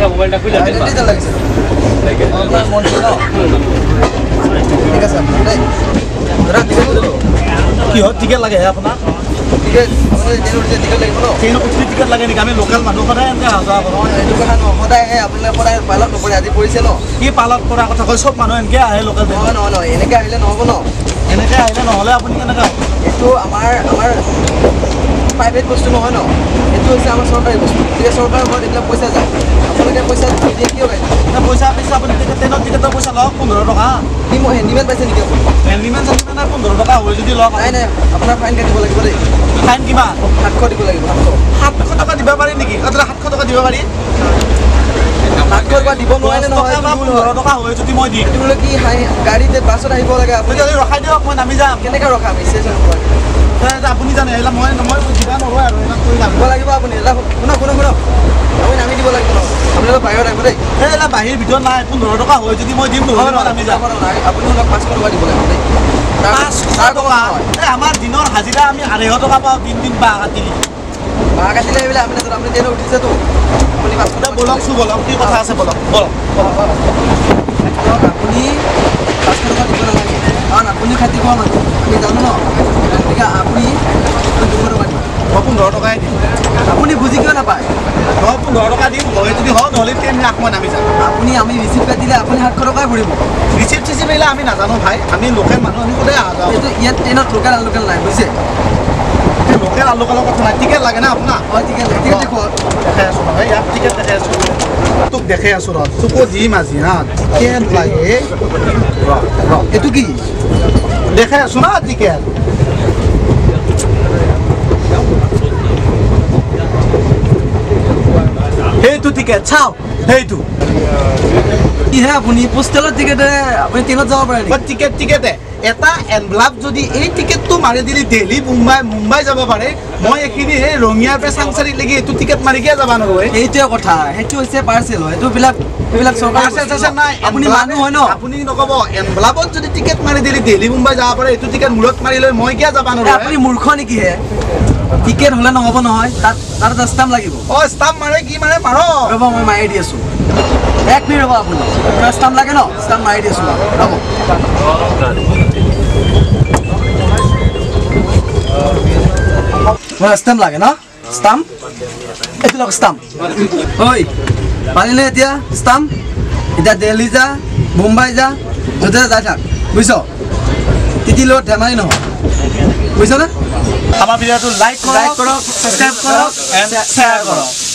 মোবাইলটা খুলে দেন কি হয় টিকেট লাগে আপোনাৰ টিকেট লাগে নেকি আমি লোকেল মানুহ সদায় এনেকৈ অহা যোৱা কৰোঁ এইটো কথা সদায় আপোনাৰ সদায় পাইলট নপৰে আজি পৰিছে ন কি পাইলট কৰা কথা কয় চব মানুহ এনেকৈ আহে লোকেল নহয় নহয় নহয় এনেকৈ আহিলে নহ'ব ন এনেকৈ আহিলে নহ'লে আপুনি কেনেকৈ এইটো আমাৰ প্ৰাইভেট বস্তু নহয় ন এইটো হৈছে আমাৰ চৰকাৰী বস্তু গতিকে চৰকাৰৰ ঘৰত এইবিলাক পইচা যায় আপোনালোকে পইচা দিয়ে কিয় পাইছে পইচা পাইছে আপুনি ট্ৰেইনত টিকেটৰ পইচা লওক 15 টকা কি মই হেণ্ডিমেন পাইছে নেকি আপুনি হেণ্ডিমেন 15 টকা হয় যদি লওক নাই নাই আপোনাৰ ফাইন কাটিব লাগিব দেই ফাইন কিমান 700 দিব লাগিব 700 টকা দিব পাৰি নেকি 700 টকা দিব পাৰি 700 টকা দিব নোৱাৰে নহয় 15 টকা হয় যদি মই দিম তুমি কি গাড়ীতে বাছত আহিব লাগে আপুনি ৰখাই দিয়ক মই নামি যাম কেনেকৈ ৰখাম ষ্টেচন আপুনি জানে এইবিলাক মই কিবা নহয় আৰু এইবিলাক কৰি যাব লাগিব আপুনি শুনক আপুনি নামি দিব লাগিব আপোনালোক বাহিৰত আহিব দেই এইবিলাক বাহিৰ ভিতৰত নাই 15 টকা হয় যদি মই দিম নহয় নামি যাম আপুনি 500 টকা দিব লাগিব দেই 500 টকা আমাৰ দিনৰ হাজিৰা আমি 250 টকা পাওঁ 3 দিন বাঁহ কাটিলে এইবিলাক আপুনি ট্ৰেইনত উঠিছেতো আপুনি 500 টকা বলক কি কথা আছে বলক আপুনি 500 টকা দিব নালাগে কাৰণ আপুনি খাতি খোৱা মানুহ আমি জানো ন গতিকে আপুনি 15 টকাই দিম আপুনি বুজি কিয় নাপায় 15 টকা দিম হয় যদি হয় নহ'লে ট্ৰেইন মই নামি যাম আমি ৰিচিপ্ট কাটিলে আপুনি 700 টকাই ভৰিব ৰিচিপ্ট আহিলে আমি নাজানো ভাই আমি লোকেল মানুহ আমি সদায় অহা যাওঁ এইটো ইয়াত ট্ৰেইনত লোকেল নাই বুজিছে লোকেল লোকেলৰ কথা নাই টিকেট লাগে না আপোনাক হয় টিকেট দেখুৱাওক দেখাই আছোঁ নহয় ইয়াত টিকেট দেখাই আছোঁ তোক দেখাই আছোঁ চকু দিম আজি হা টিকেট লাগে এইটো কি দেখাই আছোঁ না টিকেট সেইটো টিকেট চাওক সেইটো কিহে আপুনি পোষ্টেলৰ টিকেটে আপুনি ট্ৰেইনত যাব পাৰে টিকেটে এটা এনভেলপ যদি এই টিকেটটো মাৰি দিলে দিল্লী মুম্বাই যাব পাৰে মই এইখিনি এই ৰঙিয়াৰ পৰা চাংচাৰীত লাগি এইটো টিকেট মাৰিকে যাব নোৱাৰোঁ এইটোৱে কথা সেইটো হৈছে পাৰ্চেল হয় এইবিলাক চৰকাৰ নাই আপুনি মানুহ হয় ন আপুনি নক'ব এনভেলপত যদি টিকেট মাৰি দিলে দিল্লী মুম্বাই যাব পাৰে এইটো টিকেট মূৰত মাৰি লৈ মই কিয় যাব নোৱাৰোঁ আপুনি মূৰ্খ নেকিহে টিকেট হ'লে নহ'ব নহয় তাত এটা ষ্টাম্প লাগিব ষ্টাম্প মাৰে কি মাৰে মাৰক ৰ'ব মই মাৰি দি আছোঁ 1 মিনিট ৰ'ব আপুনি ষ্টাম্প লাগে ন ষ্টাম্প মাৰি দি আছোঁ ৰ'ব ষ্টাম্প লাগে ন ষ্টাম্প এইটো লওক ষ্টাম্প ঐ পাৰিলে এতিয়া ষ্টাম্প এতিয়া দিল্লী যা মুম্বাই যা য'তে যাই থাক বুজিছ তিতি লগত ধেমালি নহয় বুজিছনে আমাৰ ভিডিঅ'টো লাইক কৰক ছাবস্ক্ৰাইব কৰক এণ্ড শ্বেয়াৰ কৰক